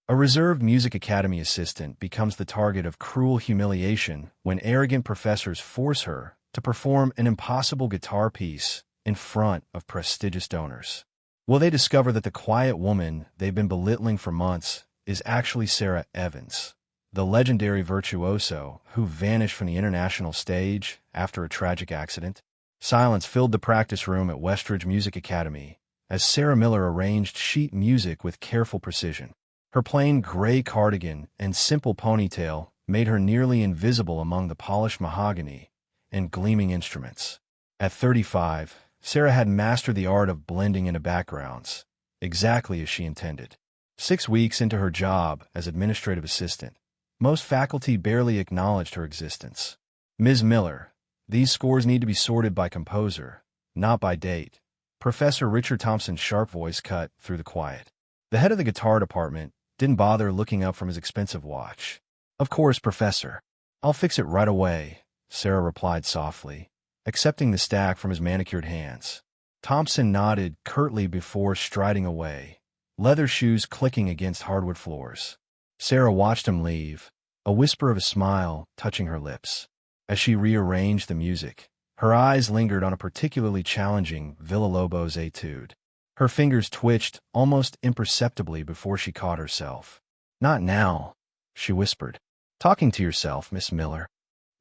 A reserved Music Academy assistant becomes the target of cruel humiliation when arrogant professors force her to perform an impossible guitar piece in front of prestigious donors. Will they discover that the quiet woman they've been belittling for months is actually Sarah Evans, the legendary virtuoso who vanished from the international stage after a tragic accident? Silence filled the practice room at Westridge Music Academy as Sarah Miller arranged sheet music with careful precision. Her plain gray cardigan and simple ponytail made her nearly invisible among the polished mahogany and gleaming instruments. At 35, Sarah had mastered the art of blending into backgrounds, exactly as she intended. 6 weeks into her job as administrative assistant, most faculty barely acknowledged her existence. Ms. Miller, these scores need to be sorted by composer, not by date. Professor Richard Thompson's sharp voice cut through the quiet. The head of the guitar department didn't bother looking up from his expensive watch. "Of course, Professor. I'll fix it right away," Sarah replied softly, accepting the stack from his manicured hands. Thompson nodded curtly before striding away, leather shoes clicking against hardwood floors. Sarah watched him leave, a whisper of a smile touching her lips. As she rearranged the music, her eyes lingered on a particularly challenging Villa-Lobos etude. Her fingers twitched almost imperceptibly before she caught herself. "Not now," she whispered. "Talking to yourself, Miss Miller."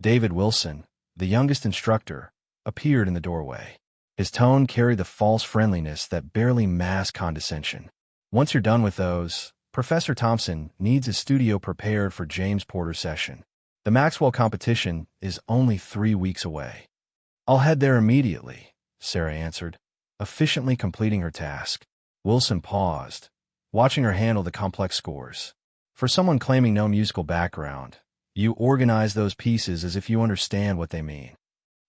David Wilson, the youngest instructor, appeared in the doorway. His tone carried the false friendliness that barely masked condescension. "Once you're done with those, Professor Thompson needs his studio prepared for James Porter's session. The Maxwell competition is only 3 weeks away." "I'll head there immediately," Sarah answered, efficiently completing her task. Wilson paused, watching her handle the complex scores. For someone claiming no musical background, you organize those pieces as if you understand what they mean.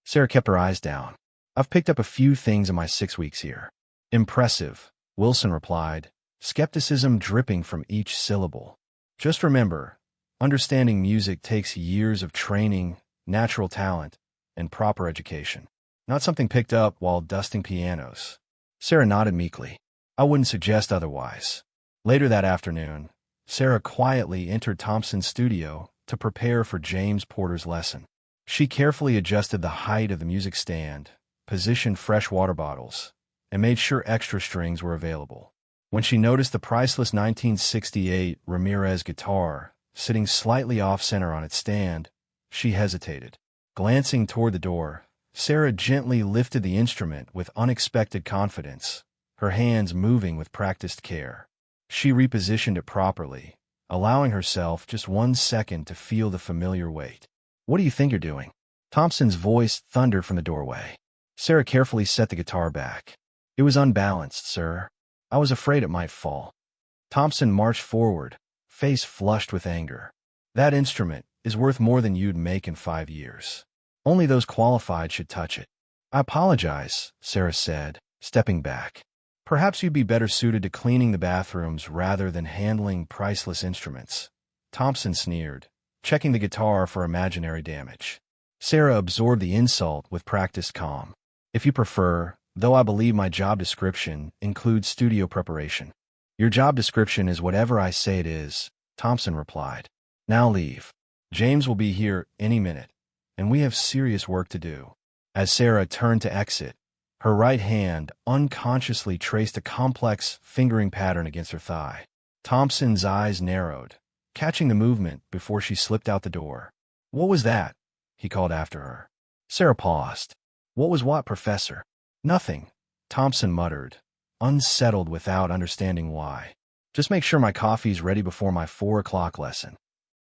Sarah kept her eyes down. "I've picked up a few things in my 6 weeks here." "Impressive," Wilson replied, skepticism dripping from each syllable. "Just remember, understanding music takes years of training, natural talent, and proper education. Not something picked up while dusting pianos." Sarah nodded meekly. "I wouldn't suggest otherwise." Later that afternoon, Sarah quietly entered Thompson's studio to prepare for James Porter's lesson. She carefully adjusted the height of the music stand, positioned fresh water bottles, and made sure extra strings were available. When she noticed the priceless 1968 Ramirez guitar sitting slightly off-center on its stand, she hesitated. Glancing toward the door, Sarah gently lifted the instrument with unexpected confidence, her hands moving with practiced care. She repositioned it properly, allowing herself just 1 second to feel the familiar weight. "What do you think you're doing?" Thompson's voice thundered from the doorway. Sarah carefully set the guitar back. "It was unbalanced, sir. I was afraid it might fall." Thompson marched forward, face flushed with anger. "That instrument is worth more than you'd make in 5 years. Only those qualified should touch it." "I apologize," Sarah said, stepping back. "Perhaps you'd be better suited to cleaning the bathrooms rather than handling priceless instruments." Thompson sneered, checking the guitar for imaginary damage. Sarah absorbed the insult with practiced calm. "If you prefer, though I believe my job description includes studio preparation." "Your job description is whatever I say it is," Thompson replied. "Now leave. James will be here any minute, and we have serious work to do." As Sarah turned to exit, her right hand unconsciously traced a complex fingering pattern against her thigh. Thompson's eyes narrowed, catching the movement before she slipped out the door. "What was that?" he called after her. Sarah paused. "What was what, Professor?" "Nothing," Thompson muttered, unsettled without understanding why. "Just make sure my coffee's ready before my 4 o'clock lesson."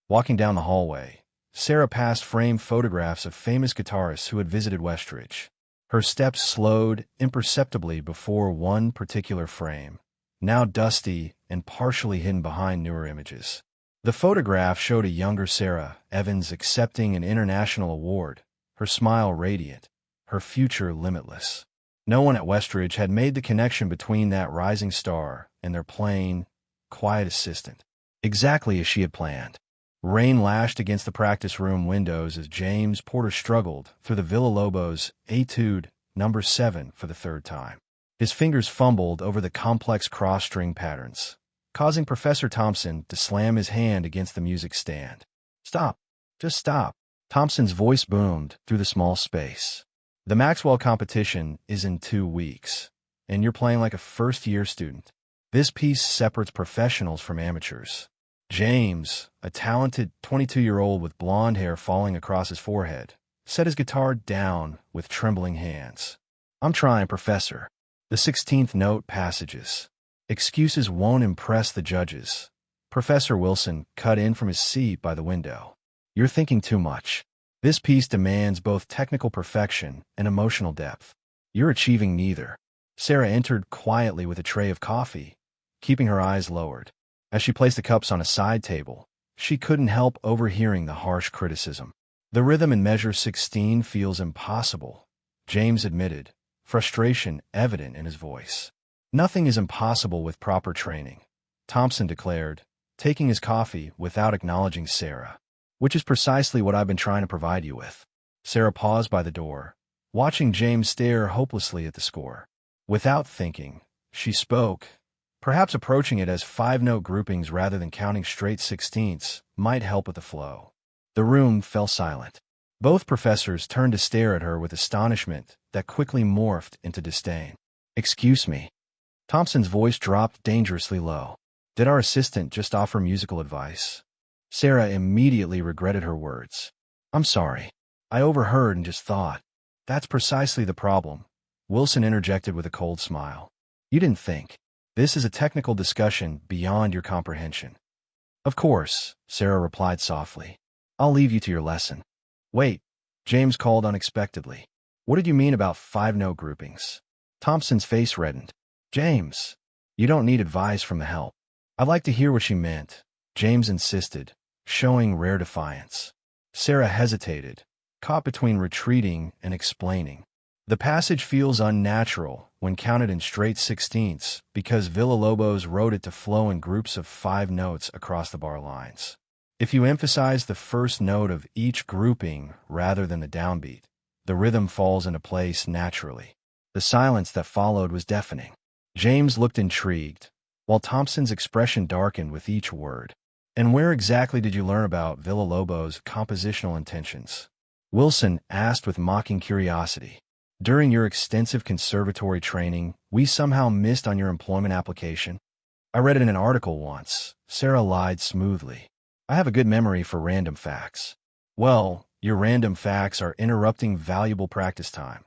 Walking down the hallway, Sarah passed framed photographs of famous guitarists who had visited Westridge. Her steps slowed imperceptibly before one particular frame, now dusty and partially hidden behind newer images. The photograph showed a younger Sarah Evans accepting an international award, her smile radiant, her future limitless. No one at Westridge had made the connection between that rising star and their plain, quiet assistant. Exactly as she had planned. Rain lashed against the practice room windows as James Porter struggled through the Villa-Lobos Etude No. 7 for the 3rd time. His fingers fumbled over the complex cross-string patterns, causing Professor Thompson to slam his hand against the music stand. "Stop. Just stop." Thompson's voice boomed through the small space. "The Maxwell competition is in 2 weeks, and you're playing like a first-year student. This piece separates professionals from amateurs." James, a talented 22-year-old with blonde hair falling across his forehead, set his guitar down with trembling hands. "I'm trying, Professor." The 16th note passages. Excuses won't impress the judges. Professor Wilson cut in from his seat by the window. "You're thinking too much. This piece demands both technical perfection and emotional depth. You're achieving neither." Sarah entered quietly with a tray of coffee, keeping her eyes lowered. As she placed the cups on a side table, she couldn't help overhearing the harsh criticism. "The rhythm in measure 16 feels impossible," James admitted, frustration evident in his voice. "Nothing is impossible with proper training," Thompson declared, taking his coffee without acknowledging Sarah. "Which is precisely what I've been trying to provide you with." Sarah paused by the door, watching James stare hopelessly at the score. Without thinking, she spoke. Perhaps approaching it as 5-note groupings rather than counting straight 16ths might help with the flow. The room fell silent. Both professors turned to stare at her with astonishment that quickly morphed into disdain. "Excuse me." Thompson's voice dropped dangerously low. "Did our assistant just offer musical advice?" Sarah immediately regretted her words. "I'm sorry. I overheard and just thought." "That's precisely the problem," Wilson interjected with a cold smile. "You didn't think. This is a technical discussion beyond your comprehension." "Of course," Sarah replied softly. "I'll leave you to your lesson." "Wait," James called unexpectedly. "What did you mean about 5-note groupings?" Thompson's face reddened. "James, you don't need advice from the help." "I'd like to hear what she meant," James insisted, showing rare defiance. Sarah hesitated, caught between retreating and explaining. "The passage feels unnatural when counted in straight 16ths because Villalobos wrote it to flow in groups of 5 notes across the bar lines. If you emphasize the first note of each grouping rather than the downbeat, the rhythm falls into place naturally." The silence that followed was deafening. James looked intrigued, while Thompson's expression darkened with each word. "And where exactly did you learn about Villalobos' compositional intentions?" Wilson asked with mocking curiosity. "During your extensive conservatory training, we somehow missed on your employment application?" "I read it in an article once," Sarah lied smoothly. "I have a good memory for random facts." "Well, your random facts are interrupting valuable practice time,"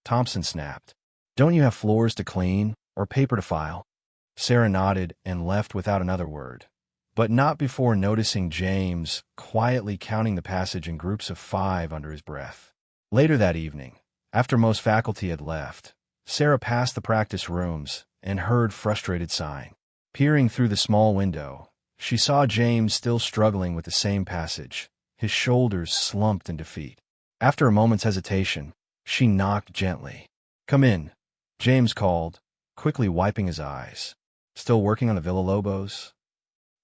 Thompson snapped. "Don't you have floors to clean or paper to file?" Sarah nodded and left without another word, but not before noticing James quietly counting the passage in groups of 5 under his breath. Later that evening, after most faculty had left, Sarah passed the practice rooms and heard frustrated sighing. Peering through the small window, she saw James still struggling with the same passage, his shoulders slumped in defeat. After a moment's hesitation, she knocked gently. "Come in," James called, quickly wiping his eyes. "Still working on the Villalobos?"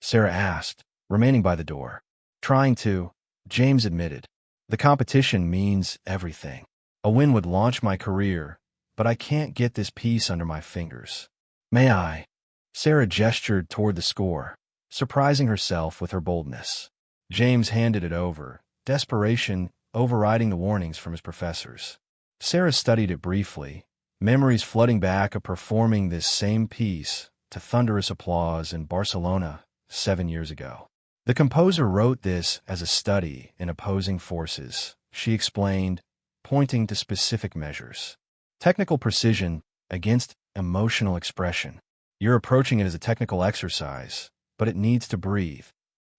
Sarah asked, remaining by the door. "Trying to," James admitted. "The competition means everything. A win would launch my career, but I can't get this piece under my fingers." "May I?" Sarah gestured toward the score, surprising herself with her boldness. James handed it over, desperation overriding the warnings from his professors. Sarah studied it briefly, memories flooding back of performing this same piece to thunderous applause in Barcelona 7 years ago. The composer wrote this as a study in opposing forces, she explained, pointing to specific measures. Technical precision against emotional expression. You're approaching it as a technical exercise, but it needs to breathe.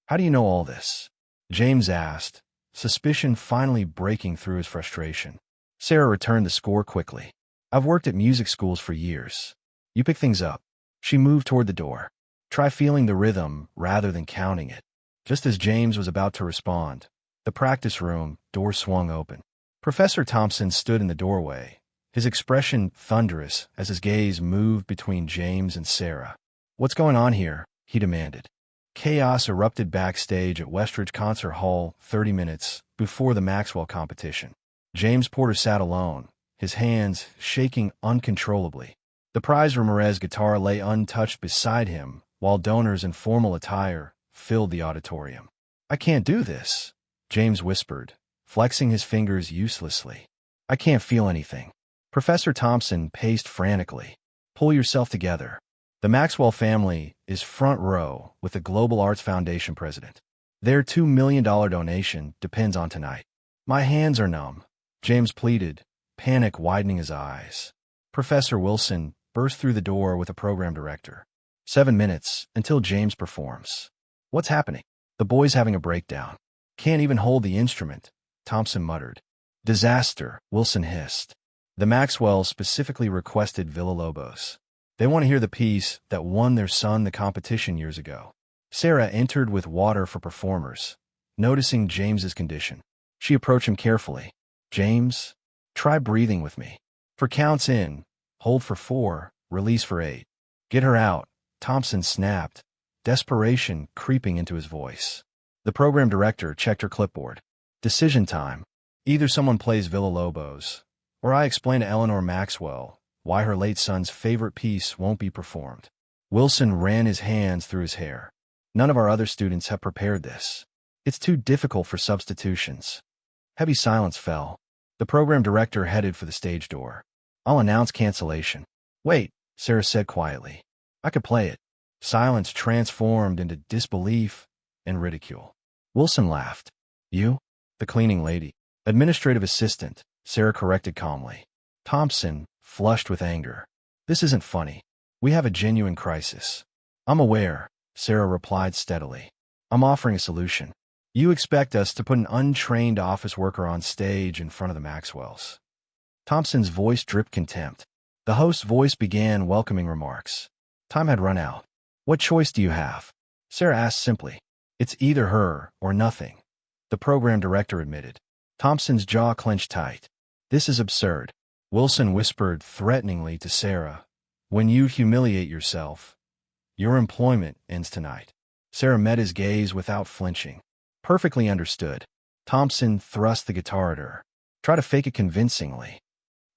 "How do you know all this?" James asked, suspicion finally breaking through his frustration. Sarah returned the score quickly. "I've worked at music schools for years. You pick things up." She moved toward the door. "Try feeling the rhythm rather than counting it." Just as James was about to respond, the practice room door swung open. Professor Thompson stood in the doorway, his expression thunderous as his gaze moved between James and Sarah. "What's going on here?" he demanded. Chaos erupted backstage at Westridge Concert Hall 30 minutes before the Maxwell competition. James Porter sat alone, his hands shaking uncontrollably. The prize Ramirez guitar lay untouched beside him, while donors in formal attire filled the auditorium. "I can't do this," James whispered, flexing his fingers uselessly. "I can't feel anything." Professor Thompson paced frantically. "Pull yourself together. The Maxwell family is front row with the Global Arts Foundation president. Their $2 million donation depends on tonight." "My hands are numb," James pleaded, panic widening his eyes. Professor Wilson burst through the door with the program director. 7 minutes until James performs." "What's happening?" "The boy's having a breakdown. Can't even hold the instrument," Thompson muttered. "Disaster," Wilson hissed. "The Maxwells specifically requested Villalobos. They want to hear the piece that won their son the competition years ago." Sarah entered with water for performers, noticing James's condition. She approached him carefully. "James, try breathing with me. For counts in, hold for 4, release for 8. Get her out," Thompson snapped, desperation creeping into his voice. The program director checked her clipboard. "Decision time. Either someone plays Villalobos, or I explain to Eleanor Maxwell why her late son's favorite piece won't be performed." Wilson ran his hands through his hair. "None of our other students have prepared this. It's too difficult for substitutions." Heavy silence fell. The program director headed for the stage door. "I'll announce cancellation." "Wait," Sarah said quietly. "I could play it." Silence transformed into disbelief and ridicule. Wilson laughed. "You?" "The cleaning lady. Administrative assistant," Sarah corrected calmly. Thompson flushed with anger. "This isn't funny. We have a genuine crisis." "I'm aware," Sarah replied steadily. "I'm offering a solution. You expect us to put an untrained office worker on stage in front of the Maxwells." Thompson's voice dripped contempt. The host's voice began welcoming remarks. Time had run out. "What choice do you have?" Sarah asked simply. "It's either her or nothing," the program director admitted. Thompson's jaw clenched tight. "This is absurd." Wilson whispered threateningly to Sarah. "When you humiliate yourself, your employment ends tonight." Sarah met his gaze without flinching. "Perfectly understood." Thompson thrust the guitar at her. "Try to fake it convincingly."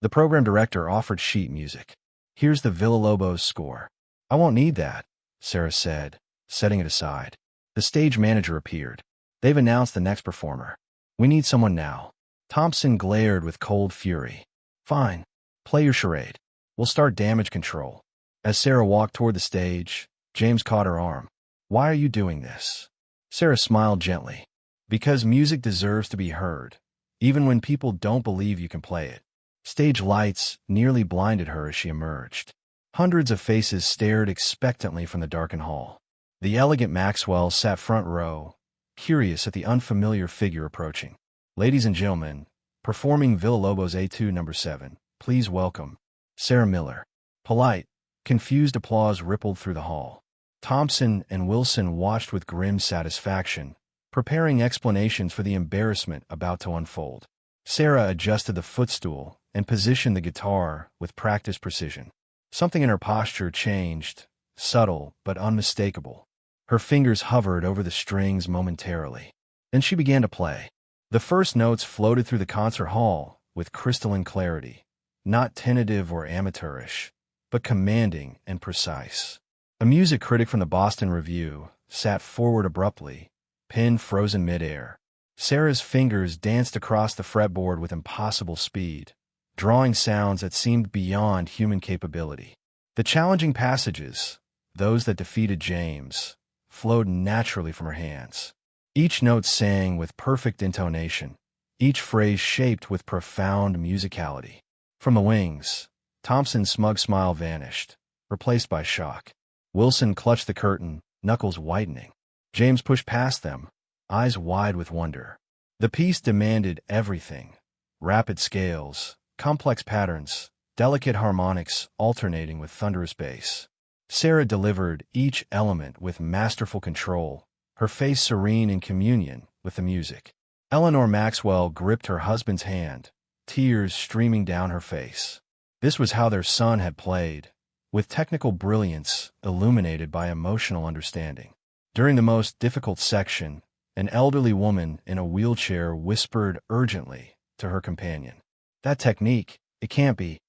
The program director offered sheet music. "Here's the Villalobos score." "I won't need that," Sarah said, setting it aside. The stage manager appeared. "They've announced the next performer. We need someone now." Thompson glared with cold fury. "Fine. Play your charade. We'll start damage control." As Sarah walked toward the stage, James caught her arm. "Why are you doing this?" Sarah smiled gently. "Because music deserves to be heard, even when people don't believe you can play it." Stage lights nearly blinded her as she emerged. Hundreds of faces stared expectantly from the darkened hall. The elegant Maxwell sat front row, curious at the unfamiliar figure approaching. "Ladies and gentlemen, performing Villalobos A2 No. 7, please welcome Sarah Miller." Polite, confused applause rippled through the hall. Thompson and Wilson watched with grim satisfaction, preparing explanations for the embarrassment about to unfold. Sarah adjusted the footstool and positioned the guitar with practiced precision. Something in her posture changed, subtle but unmistakable. Her fingers hovered over the strings momentarily. Then she began to play. The first notes floated through the concert hall with crystalline clarity, not tentative or amateurish, but commanding and precise. A music critic from the Boston Review sat forward abruptly, pen frozen midair. Sarah's fingers danced across the fretboard with impossible speed, drawing sounds that seemed beyond human capability. The challenging passages, those that defeated James, flowed naturally from her hands. Each note sang with perfect intonation, each phrase shaped with profound musicality. From the wings, Thompson's smug smile vanished, replaced by shock. Wilson clutched the curtain, knuckles whitening. James pushed past them, eyes wide with wonder. The piece demanded everything: rapid scales, complex patterns, delicate harmonics alternating with thunderous bass. Sarah delivered each element with masterful control, her face serene in communion with the music. Eleanor Maxwell gripped her husband's hand, tears streaming down her face. This was how their son had played, with technical brilliance illuminated by emotional understanding. During the most difficult section, an elderly woman in a wheelchair whispered urgently to her companion, "That technique, it can't be."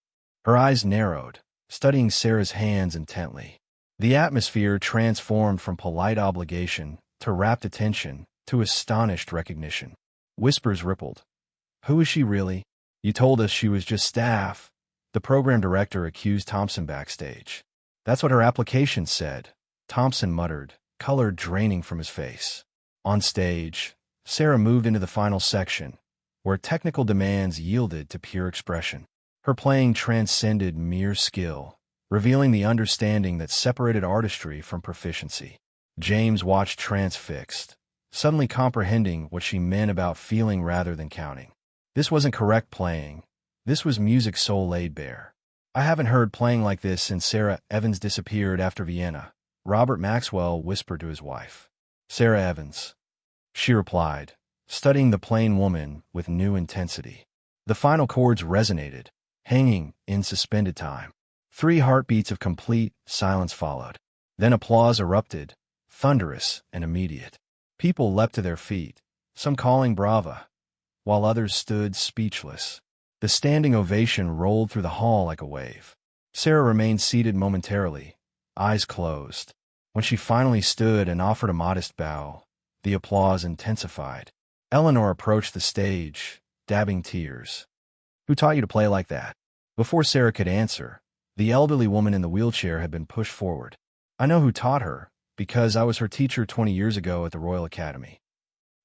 Her eyes narrowed, studying Sarah's hands intently. The atmosphere transformed from polite obligation to rapt attention to astonished recognition. Whispers rippled. "Who is she really? You told us she was just staff." The program director accused Thompson backstage. "That's what her application said," Thompson muttered, color draining from his face. On stage, Sarah moved into the final section, where technical demands yielded to pure expression. Her playing transcended mere skill, revealing the understanding that separated artistry from proficiency. James watched transfixed, suddenly comprehending what she meant about feeling rather than counting. This wasn't correct playing. This was music soul laid bare. "I haven't heard playing like this since Sarah Evans disappeared after Vienna," Robert Maxwell whispered to his wife. "Sarah Evans," she replied, studying the plain woman with new intensity. The final chords resonated, hanging in suspended time. 3 heartbeats of complete silence followed. Then applause erupted, thunderous and immediate. People leapt to their feet, some calling brava, while others stood speechless. The standing ovation rolled through the hall like a wave. Sarah remained seated momentarily, eyes closed. When she finally stood and offered a modest bow, the applause intensified. Eleanor approached the stage, dabbing tears. "Who taught you to play like that?" Before Sarah could answer, the elderly woman in the wheelchair had been pushed forward. "I know who taught her, because I was her teacher 20 years ago at the Royal Academy."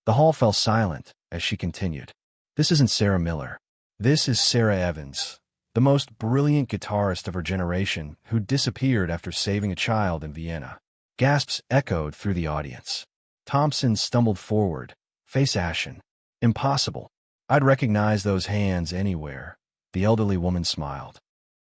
The hall fell silent as she continued. "This isn't Sarah Miller. This is Sarah Evans, the most brilliant guitarist of her generation who disappeared after saving a child in Vienna." Gasps echoed through the audience. Thompson stumbled forward, face ashen. "Impossible. I'd recognize those hands anywhere." The elderly woman smiled.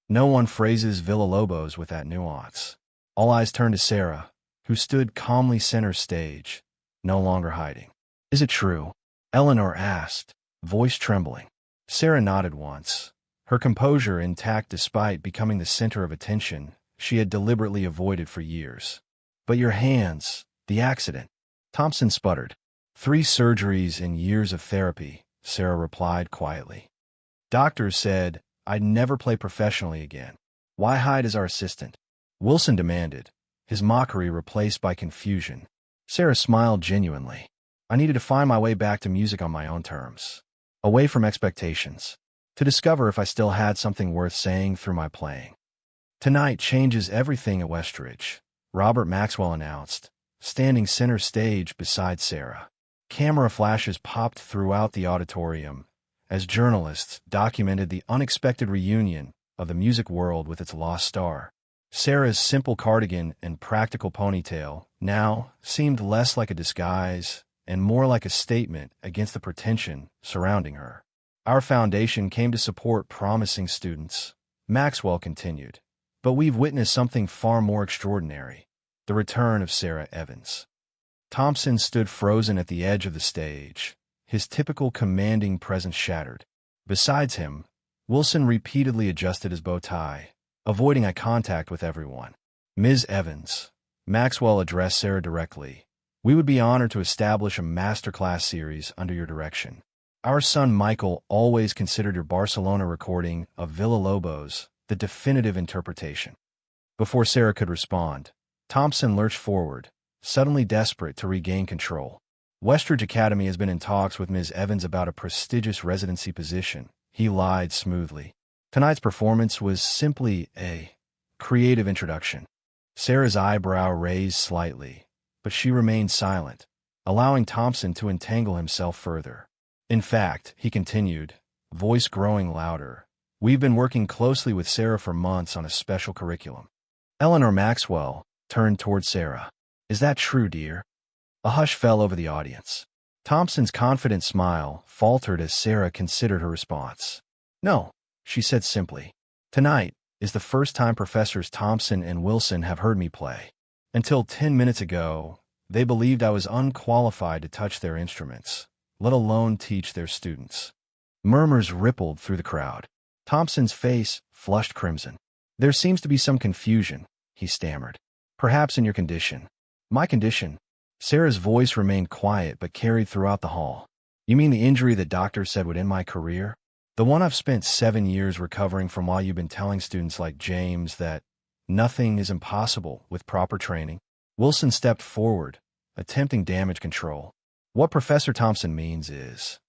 "No one phrases Villa-Lobos with that nuance." All eyes turned to Sarah, who stood calmly center stage, no longer hiding. "Is it true?" Eleanor asked, voice trembling. Sarah nodded once, her composure intact despite becoming the center of attention she had deliberately avoided for years. "But your hands, the accident," Thompson sputtered. 3 surgeries and years of therapy," Sarah replied quietly. "Doctors said I'd never play professionally again." "Why hide as our assistant?" Wilson demanded, his mockery replaced by confusion. Sarah smiled genuinely. "I needed to find my way back to music on my own terms, away from expectations, to discover if I still had something worth saying through my playing." "Tonight changes everything at Westridge," Robert Maxwell announced, standing center stage beside Sarah. Camera flashes popped throughout the auditorium as journalists documented the unexpected reunion of the music world with its lost star. Sarah's simple cardigan and practical ponytail now seemed less like a disguise and more like a statement against the pretension surrounding her. "Our foundation came to support promising students," Maxwell continued, "but we've witnessed something far more extraordinary: the return of Sarah Evans." Thompson stood frozen at the edge of the stage, his typical commanding presence shattered. Besides him, Wilson repeatedly adjusted his bow tie, avoiding eye contact with everyone. "Ms. Evans," Maxwell addressed Sarah directly, "we would be honored to establish a masterclass series under your direction. Our son Michael always considered your Barcelona recording of Villa-Lobos the definitive interpretation." Before Sarah could respond, Thompson lurched forward, suddenly desperate to regain control. "Westridge Academy has been in talks with Ms. Evans about a prestigious residency position," he lied smoothly. "Tonight's performance was simply a creative introduction." Sarah's eyebrow raised slightly, but she remained silent, allowing Thompson to entangle himself further. "In fact," he continued, voice growing louder, "we've been working closely with Sarah for months on a special curriculum." Eleanor Maxwell turned toward Sarah. "Is that true, dear?" A hush fell over the audience. Thompson's confident smile faltered as Sarah considered her response. "No," she said simply. "Tonight is the first time Professors Thompson and Wilson have heard me play. Until 10 minutes ago, they believed I was unqualified to touch their instruments, let alone teach their students." Murmurs rippled through the crowd. Thompson's face flushed crimson. "There seems to be some confusion," he stammered. "Perhaps in your condition." "My condition?" Sarah's voice remained quiet but carried throughout the hall. "You mean the injury that doctors said would end my career? The one I've spent 7 years recovering from while you've been telling students like James that Nothing is impossible with proper training. Wilson stepped forward, attempting damage control. What Professor Thompson means is...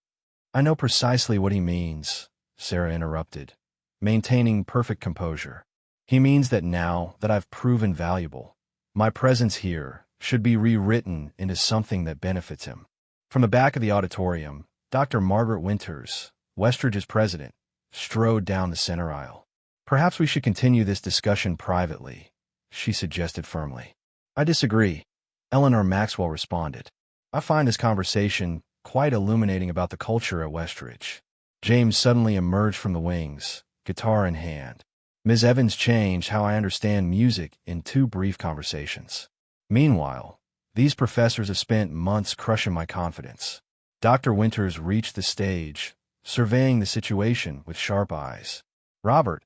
I know precisely what he means, Sarah interrupted, maintaining perfect composure. He means that now that I've proven valuable, my presence here should be rewritten into something that benefits him. From the back of the auditorium, Dr. Margaret Winters, Westridge's president, strode down the center aisle. Perhaps we should continue this discussion privately, she suggested firmly. I disagree, Eleanor Maxwell responded. I find this conversation quite illuminating about the culture at Westridge. James suddenly emerged from the wings, guitar in hand. Ms. Evans changed how I understand music in 2 brief conversations. Meanwhile, these professors have spent months crushing my confidence. Dr. Winters reached the stage, surveying the situation with sharp eyes. Robert,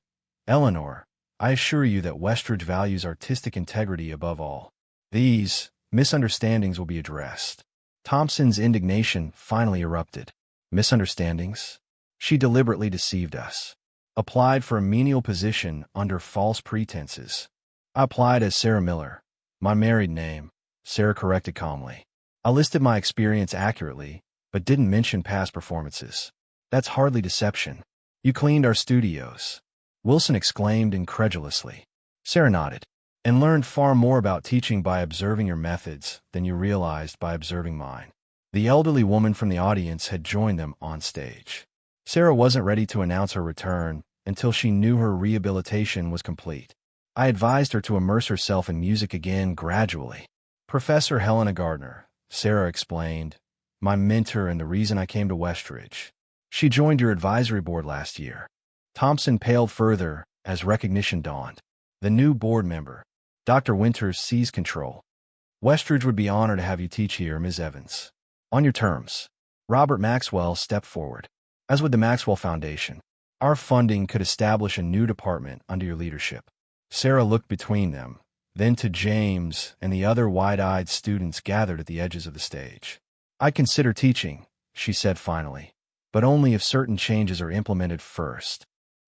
Eleanor, I assure you that Westridge values artistic integrity above all. These misunderstandings will be addressed. Thompson's indignation finally erupted. Misunderstandings? She deliberately deceived us. Applied for a menial position under false pretenses. I applied as Sarah Miller. My married name, Sarah corrected calmly. I listed my experience accurately, but didn't mention past performances. That's hardly deception. You cleaned our studios, Wilson exclaimed incredulously. Sarah nodded. And learned far more about teaching by observing your methods than you realized by observing mine. The elderly woman from the audience had joined them on stage. Sarah wasn't ready to announce her return until she knew her rehabilitation was complete. I advised her to immerse herself in music again gradually. Professor Helena Gardner, Sarah explained, my mentor and the reason I came to Westridge. She joined your advisory board last year. Thompson paled further as recognition dawned. The new board member, Dr. Winters, seized control. Westridge would be honored to have you teach here, Ms. Evans. On your terms. Robert Maxwell stepped forward. As with the Maxwell Foundation, our funding could establish a new department under your leadership. Sarah looked between them, then to James and the other wide-eyed students gathered at the edges of the stage. I consider teaching, she said finally, but only if certain changes are implemented first.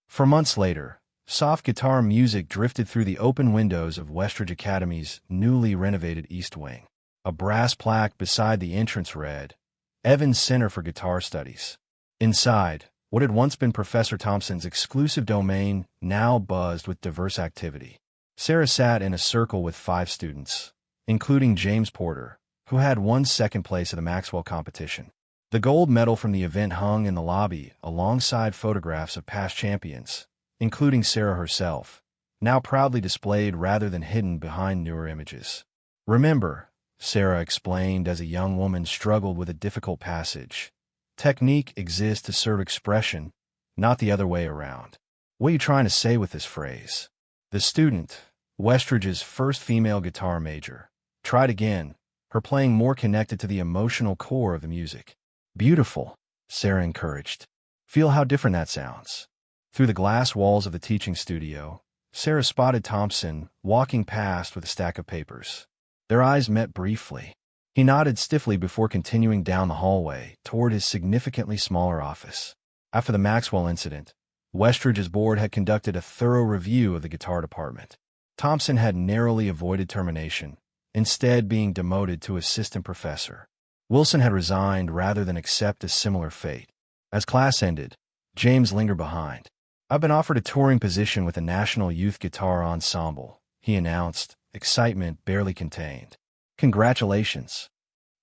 For months later, soft guitar music drifted through the open windows of Westridge Academy's newly renovated East Wing. A brass plaque beside the entrance read, Evans Center for Guitar Studies. Inside, what had once been Professor Thompson's exclusive domain now buzzed with diverse activity. Sarah sat in a circle with 5 students, including James Porter, who had won second place at the Maxwell competition. The gold medal from the event hung in the lobby alongside photographs of past champions, including Sarah herself, now proudly displayed rather than hidden behind newer images. Remember, Sarah explained as a young woman struggled with a difficult passage, technique exists to serve expression, not the other way around. What are you trying to say with this phrase? The student, Westridge's first female guitar major, tried again, her playing more connected to the emotional core of the music. Beautiful, Sarah encouraged. Feel how different that sounds. Through the glass walls of the teaching studio, Sarah spotted Thompson walking past with a stack of papers. Their eyes met briefly. He nodded stiffly before continuing down the hallway toward his significantly smaller office. After the Maxwell incident, Westridge's board had conducted a thorough review of the guitar department. Thompson had narrowly avoided termination, instead being demoted to assistant professor. Wilson had resigned rather than accept a similar fate. As class ended, James lingered behind. I've been offered a touring position with the National Youth Guitar Ensemble, he announced, excitement barely contained. Congratulations,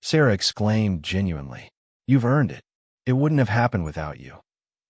Sarah exclaimed genuinely. You've earned it. It wouldn't have happened without you,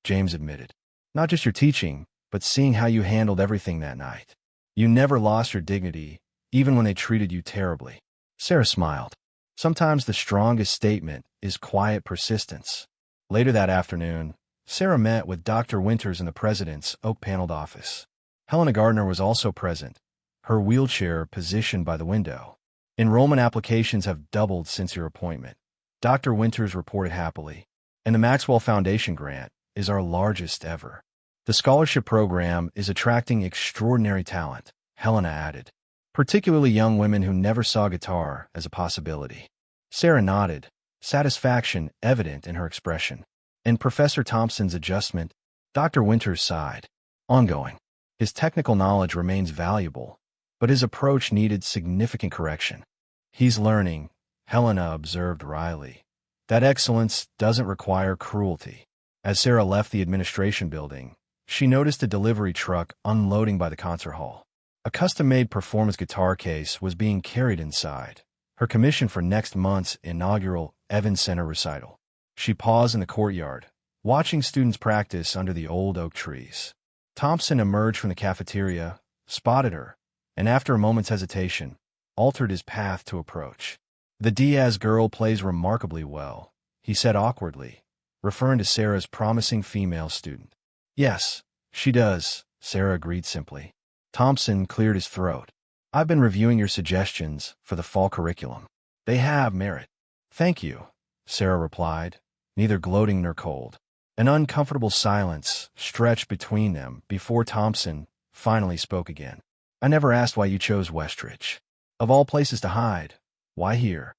James admitted. Not just your teaching, but seeing how you handled everything that night. You never lost your dignity, even when they treated you terribly. Sarah smiled. Sometimes the strongest statement is quiet persistence. Later that afternoon, Sarah met with Dr. Winters in the president's oak-paneled office. Helena Gardner was also present, her wheelchair positioned by the window. Enrollment applications have doubled since your appointment, Dr. Winters reported happily, and the Maxwell Foundation grant is our largest ever. The scholarship program is attracting extraordinary talent, Helena added, particularly young women who never saw guitar as a possibility. Sarah nodded, satisfaction evident in her expression. In Professor Thompson's adjustment, Dr. Winters sighed. Ongoing. His technical knowledge remains valuable, but his approach needed significant correction. "He's learning," Helena observed wryly. "That excellence doesn't require cruelty." As Sarah left the administration building, she noticed a delivery truck unloading by the concert hall. A custom-made performance guitar case was being carried inside, her commission for next month's inaugural Evans Center recital. She paused in the courtyard, watching students practice under the old oak trees. Thompson emerged from the cafeteria, spotted her, and after a moment's hesitation, altered his path to approach. "The Diaz girl plays remarkably well," he said awkwardly, referring to Sarah's promising female student. "Yes, she does," Sarah agreed simply. Thompson cleared his throat. "I've been reviewing your suggestions for the fall curriculum. They have merit." "Thank you," Sarah replied, neither gloating nor cold. An uncomfortable silence stretched between them before Thompson finally spoke again. "I never asked why you chose Westridge. Of all places to hide, why here?"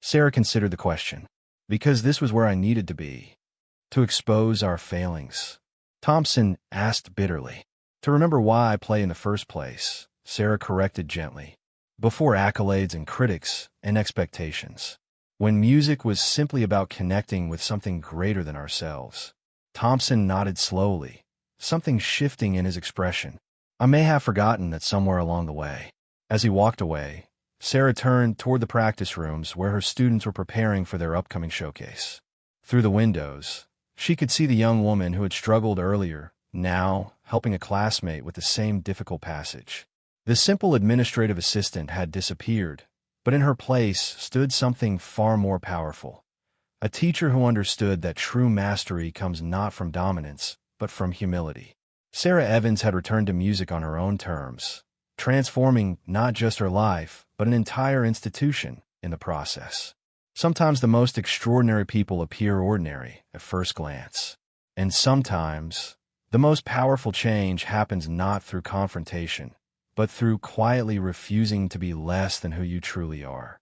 Sarah considered the question. "Because this was where I needed to be. To expose our failings." Thompson asked bitterly. "To remember why I play in the first place," Sarah corrected gently. "Before accolades and critics and expectations. When music was simply about connecting with something greater than ourselves." Thompson nodded slowly, something shifting in his expression. "I may have forgotten that somewhere along the way." As he walked away, Sarah turned toward the practice rooms where her students were preparing for their upcoming showcase. Through the windows, she could see the young woman who had struggled earlier, now helping a classmate with the same difficult passage. The simple administrative assistant had disappeared, but in her place stood something far more powerful. A teacher who understood that true mastery comes not from dominance, but from humility. Sarah Evans had returned to music on her own terms, transforming not just her life, but an entire institution in the process. Sometimes the most extraordinary people appear ordinary at first glance. And sometimes the most powerful change happens not through confrontation, but through quietly refusing to be less than who you truly are.